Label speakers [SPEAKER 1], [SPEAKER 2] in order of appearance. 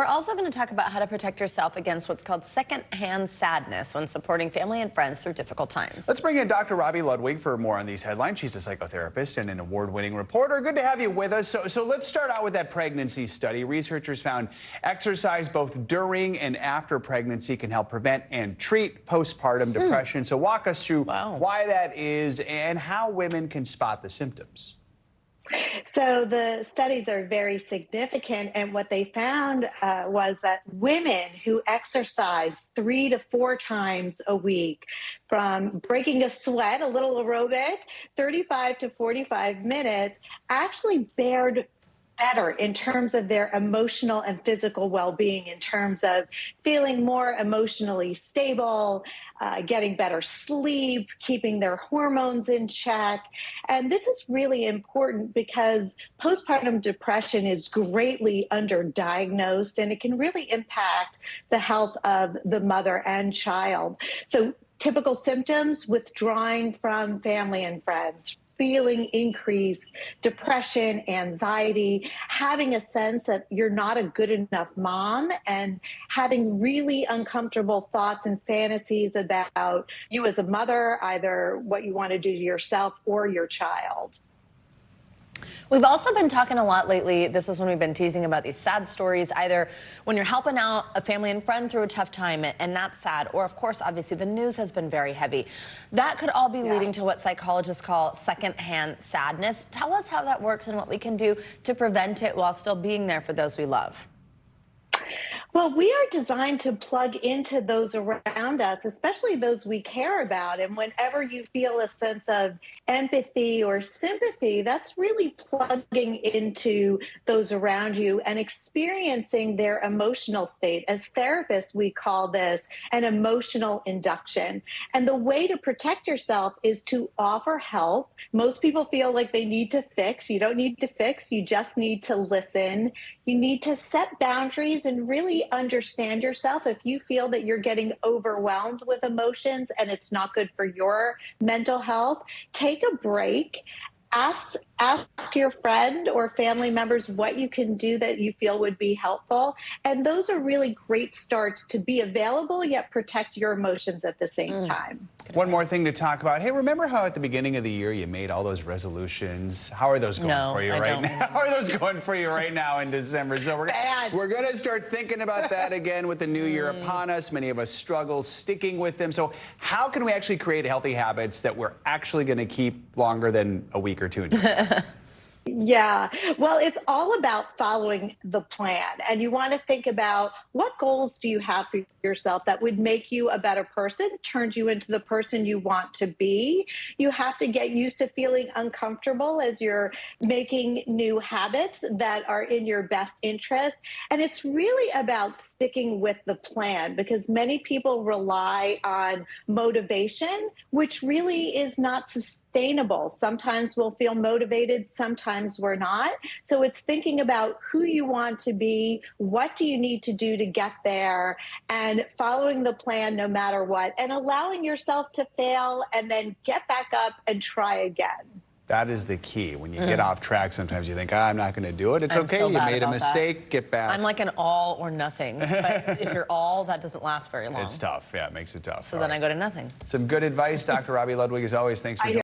[SPEAKER 1] We're also going to talk about how to protect yourself against what's called secondhand sadness when supporting family and friends through difficult times.
[SPEAKER 2] Let's bring in Dr. Robi Ludwig for more on these headlines. She's a psychotherapist and an award-winning reporter. Good to have you with us. So let's start out with that pregnancy study. Researchers found exercise both during and after pregnancy can help prevent and treat postpartum depression. So walk us through why that is and how women can spot the symptoms.
[SPEAKER 3] So the studies are very significant, and what they found was that women who exercise 3 to 4 times a week, from breaking a sweat, a little aerobic, 35 to 45 minutes, actually fared better in terms of their emotional and physical well-being, in terms of feeling more emotionally stable, getting better sleep, keeping their hormones in check. And this is really important because postpartum depression is greatly underdiagnosed, and it can really impact the health of the mother and child. So typical symptoms: withdrawing from family and friends, feeling increased depression, anxiety, having a sense that you're not a good enough mom, and having really uncomfortable thoughts and fantasies about you as a mother, either what you want to do to yourself or your child.
[SPEAKER 1] We've also been talking a lot lately, this is when we've been teasing about these sad stories, either when you're helping out a family and friend through a tough time and that's sad, or of course, obviously the news has been very heavy. That could all be leading to what psychologists call secondhand sadness. Tell us how that works and what we can do to prevent it while still being there for those we love.
[SPEAKER 3] Well, we are designed to plug into those around us, especially those we care about. And whenever you feel a sense of empathy or sympathy, that's really plugging into those around you and experiencing their emotional state. As therapists, we call this an emotional induction. And the way to protect yourself is to offer help. Most people feel like they need to fix. You don't need to fix. You just need to listen. You need to set boundaries and really understand yourself. If you feel that you're getting overwhelmed with emotions and it's not good for your mental health, take a break. Ask your friend or family members what you can do that you feel would be helpful. And those are really great starts to be available yet protect your emotions at the same time.
[SPEAKER 2] One more thing to talk about. Hey, remember how at the beginning of the year you made all those resolutions? How are those going for you right now? How are those going for you right now in December? So we're going to start thinking about that again with the new year upon us. Many of us struggle sticking with them. So how can we actually create healthy habits that we're actually going to keep longer than a week or two?
[SPEAKER 3] Yeah, well, it's all about following the plan. And you want to think about, what goals do you have for yourself that would make you a better person, turns you into the person you want to be. You have to get used to feeling uncomfortable as you're making new habits that are in your best interest. And it's really about sticking with the plan, because many people rely on motivation, which really is not sustainable. Sometimes we'll feel motivated, sometimes we're not. So it's thinking about who you want to be, what do you need to do to get there, and following the plan no matter what, and allowing yourself to fail and then get back up and try again.
[SPEAKER 2] That is the key. When you get off track, sometimes you think, I'm not going to do it. It's okay. You made a mistake. Get back.
[SPEAKER 1] I'm like an all or nothing. But if you're all, that doesn't last very long.
[SPEAKER 2] It's tough. Yeah, it makes it tough.
[SPEAKER 1] So then I go to nothing.
[SPEAKER 2] Some good advice, Dr. Robi Ludwig, as always. Thanks for joining us.